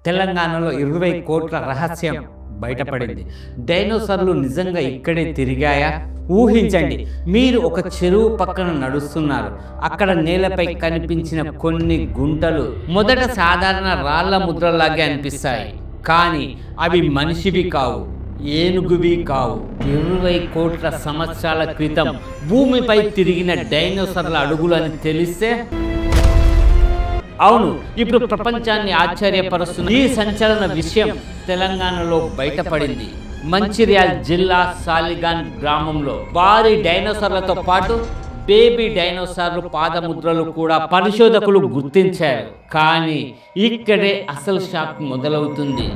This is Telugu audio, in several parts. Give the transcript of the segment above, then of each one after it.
తెలంగాణలో 20 కోట్ల రహస్యం బయటపడింది. డైనోసార్లు నిజంగా ఇక్కడే తిరిగాయా? ఊహించండి, మీరు ఒక చెరువు పక్కన నడుస్తున్నారు. అక్కడ నేలపై కనిపించిన కొన్ని గుంటలు మొదట సాధారణ రాళ్ల ముద్రలాగే అనిపిస్తాయి, కానీ అవి మనిషివి కావు, ఏనుగువి కావు. 20 కోట్ల సంవత్సరాల క్రితం భూమిపై తిరిగిన డైనోసార్ల అడుగులు అని తెలిస్తే, అవును, ఇప్పుడు ప్రపంచాన్ని ఆశ్చర్యపరుస్తున్న ఈ సంచలన విషయం తెలంగాణలో బయటపడింది. మంచిర్యాల జిల్లా సాలిగాన్ గ్రామంలో భారీ డైనోసార్లతో పాటు బేబీ డైనోసార్లు పాదముద్రలు కూడా పరిశోధకులు గుర్తించారు. కానీ ఇక్కడే అసలు షాక్ మొదలవుతుంది.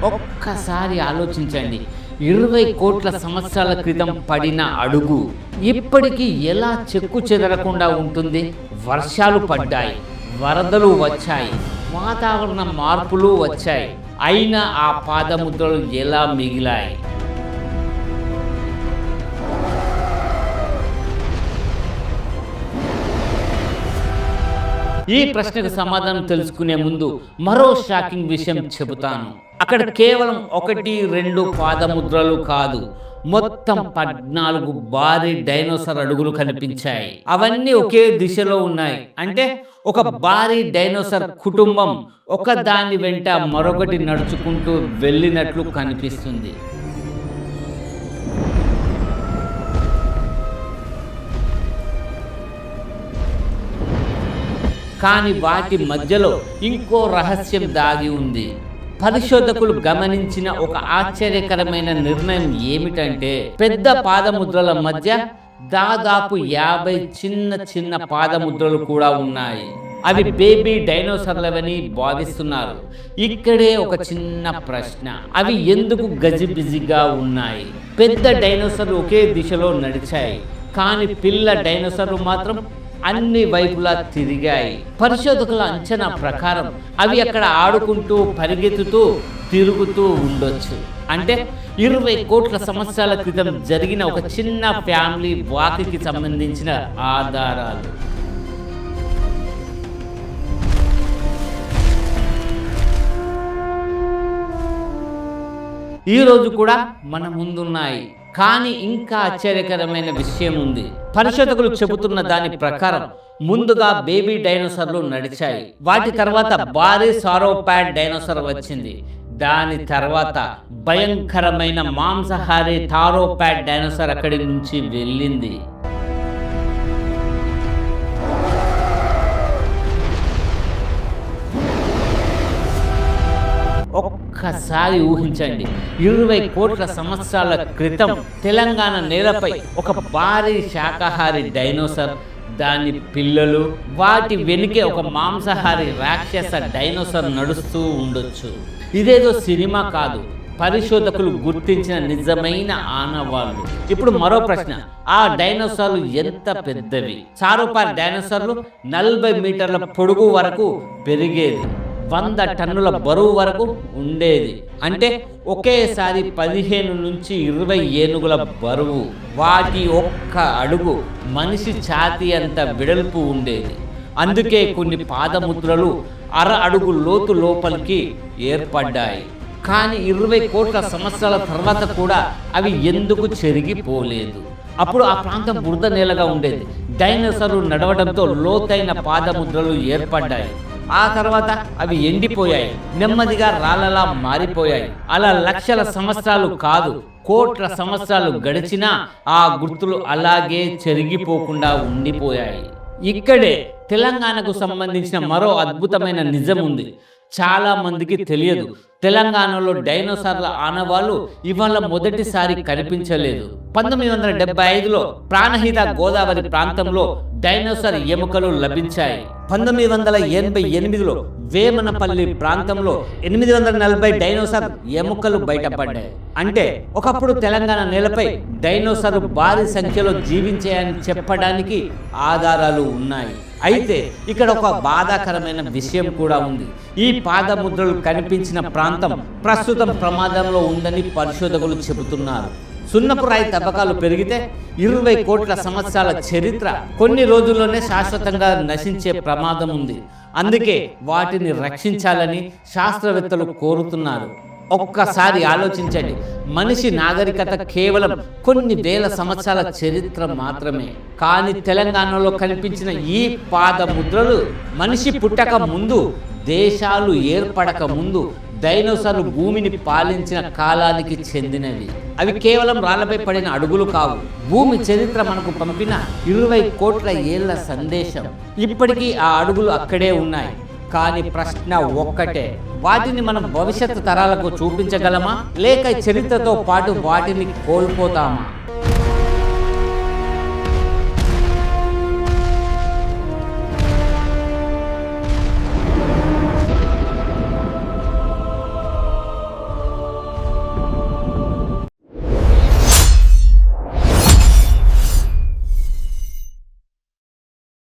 ఒక్కసారి ఆలోచించండి, 20 కోట్ల సంవత్సరాల క్రితం పడిన అడుగు ఇప్పటికీ ఎలా చెక్కు చెదరకుండా ఉంటుంది? వర్షాలు పడ్డాయి, వరదలు వచ్చాయి, వాతావరణ మార్పులు వచ్చాయి, అయినా ఆ పాదముద్రలు ఎలా మిగిలాయి? ఈ ప్రశ్నకు సమాధానం తెలుసుకునే ముందు మరో షాకింగ్ విషయం చెబుతాను. అక్కడ కేవలం 1-2 పాదముద్రలు కాదు, మొత్తం 14 భారీ డైనోసార్ అడుగులు కనిపించాయి. అవన్నీ ఒకే దిశలో ఉన్నాయి. అంటే ఒక భారీ డైనోసార్ కుటుంబం ఒక దాని వెంట మరొకటి నడుచుకుంటూ వెళ్ళినట్లు కనిపిస్తుంది. కానీ వాటి మధ్యలో ఇంకో రహస్యం దాగి ఉంది. పరిశోధకులు గమనించిన ఒక ఆశ్చర్యకరమైన నిర్ణయం ఏమిటంటే, పెద్ద పాదముద్రల మధ్య దాదాపు 50 చిన్న చిన్న పాదముద్రలు కూడా ఉన్నాయి. అవి బేబీ డైనోసార్లవని భావిస్తున్నారు. ఇక్కడే ఒక చిన్న ప్రశ్న, అవి ఎందుకు గజిబిజిగా ఉన్నాయి? పెద్ద డైనోసార్లు ఒకే దిశలో నడిచాయి, కానీ పిల్ల డైనోసార్లు మాత్రం అన్ని వైపులా తిరిగాయి. పరిశోధకుల అంచనా ప్రకారం అవి అక్కడ ఆడుకుంటూ, పరిగెత్తుతూ, తిరుగుతూ ఉండొచ్చు. అంటే 20 కోట్ల సంవత్సరాల క్రితం జరిగిన ఒక చిన్న ఫ్యామిలీ వాక్కి సంబంధించిన ఆధారాలు. ఈరోజు కూడా మన ముందున్నాయి. కానీ ఇంకా ఆశ్చర్యకరమైన విషయం ఉంది. పరిశోధకులు చెబుతున్న దాని ప్రకారం ముందుగా బేబీ డైనోసార్లు నడిచాయి. వాటి తర్వాత భారీ సారోపాడ్ డైనోసార్ వచ్చింది. దాని తర్వాత భయంకరమైన మాంసాహారి థారోపాడ్ డైనోసార్ అక్కడి నుంచి వెళ్ళింది. ఒక్కసారి ఊహించండి, 20 కోట్ల సంవత్సరాల క్రితం తెలంగాణ నేలపై ఒక భారీ శాకాహారి డైనోసార్, దాని పిల్లలు, వాటి వెనుకే ఒక మాంసాహారి రాక్షస డైనోసార్ నడుస్తూ ఉండొచ్చు. ఇదేదో సినిమా కాదు, పరిశోధకులు గుర్తించిన నిజమైన ఆనవాళ్ళు. ఇప్పుడు మరో ప్రశ్న, ఆ డైనోసార్లు ఎంత పెద్దవి? సారోపాడ్ డైనోసార్లు 40 మీటర్ల పొడుగు వరకు పెరిగేది, 100 టన్నుల బరువు వరకు ఉండేది. అంటే ఒకేసారి 15 నుంచి 20 ఏనుగుల బరువు. వాటి ఒక్క అడుగు మనిషి ఛాతీ అంత వెడల్పు ఉండేది. అందుకే కొన్ని పాదముద్రలు అర అడుగు లోతు లోపలికి ఏర్పడ్డాయి. కానీ 20 కోట్ల సంవత్సరాల తర్వాత కూడా అవి ఎందుకు చెరిగిపోలేదు? అప్పుడు ఆ ప్రాంతం బురద నేలగా ఉండేది. డైనోసార్లు నడవడంతో లోతైన పాదముద్రలు ఏర్పడ్డాయి. ఆ తర్వాత అవి ఎండిపోయాయి, నెమ్మదిగా రాళ్ళలా మారిపోయాయి. అలా లక్షల సంవత్సరాలు కాదు, కోట్ల సంవత్సరాలు గడిచినా ఆ గుర్తులు అలాగే చెరిగిపోకుండా ఉండిపోయాయి. ఇక్కడే తెలంగాణకు సంబంధించిన మరో అద్భుతమైన నిజం ఉంది. చాలా మందికి తెలియదు, తెలంగాణలో డైనోసార్ల ఆనవాళ్ళు ఇవాళ మొదటిసారి కనిపించలేదు. 1975లో ప్రాణహిత గోదావరి ప్రాంతంలో డైనోసార్ ఎముకలు లభించాయి. 1988లో వేమనపల్లి ప్రాంతంలో 840 డైనోసార్ ఎముకలు బయటపడ్డాయి. అంటే ఒకప్పుడు తెలంగాణ నేలపై డైనోసార్లు భారీ సంఖ్యలో జీవించాయని చెప్పడానికి ఆధారాలు ఉన్నాయి. అయితే ఇక్కడ ఒక బాధాకరమైన విషయం కూడా ఉంది. ఈ పాదముద్రలు కనిపించిన ప్రాంతం ప్రస్తుతం ప్రమాదంలో ఉందని పరిశోధకులు చెబుతున్నారు. సున్నపు రాయి తవ్వకాలు పెరిగితే 20 కోట్ల సంవత్సరాల చరిత్ర కొన్ని రోజుల్లోనే శాశ్వతంగా నశించే ప్రమాదం ఉంది. అందుకే వాటిని రక్షించాలని శాస్త్రవేత్తలు కోరుతున్నారు. ఒక్కసారి ఆలోచించండి, మనిషి నాగరికత కేవలం కొన్ని వేల సంవత్సరాల చరిత్ర మాత్రమే. కానీ తెలంగాణలో కనిపించిన ఈ పాదముద్రలు మనిషి పుట్టక ముందు, దేశాలు ఏర్పడక ముందు డైనోసార్లు భూమిని పాలించిన కాలానికి చెందినవి. అవి కేవలం రాళ్లపై పడిన అడుగులు కావు. భూమి చరిత్ర మనకు పంపిన 20 కోట్ల ఏళ్ల సందేశం. ఇప్పటికీ ఆ అడుగులు అక్కడే ఉన్నాయి. కానీ ప్రశ్న ఒక్కటే, వాటిని మనం భవిష్యత్తు తరాలకు చూపించగలమా, లేక చరిత్రతో పాటు వాటిని కోల్పోతామా?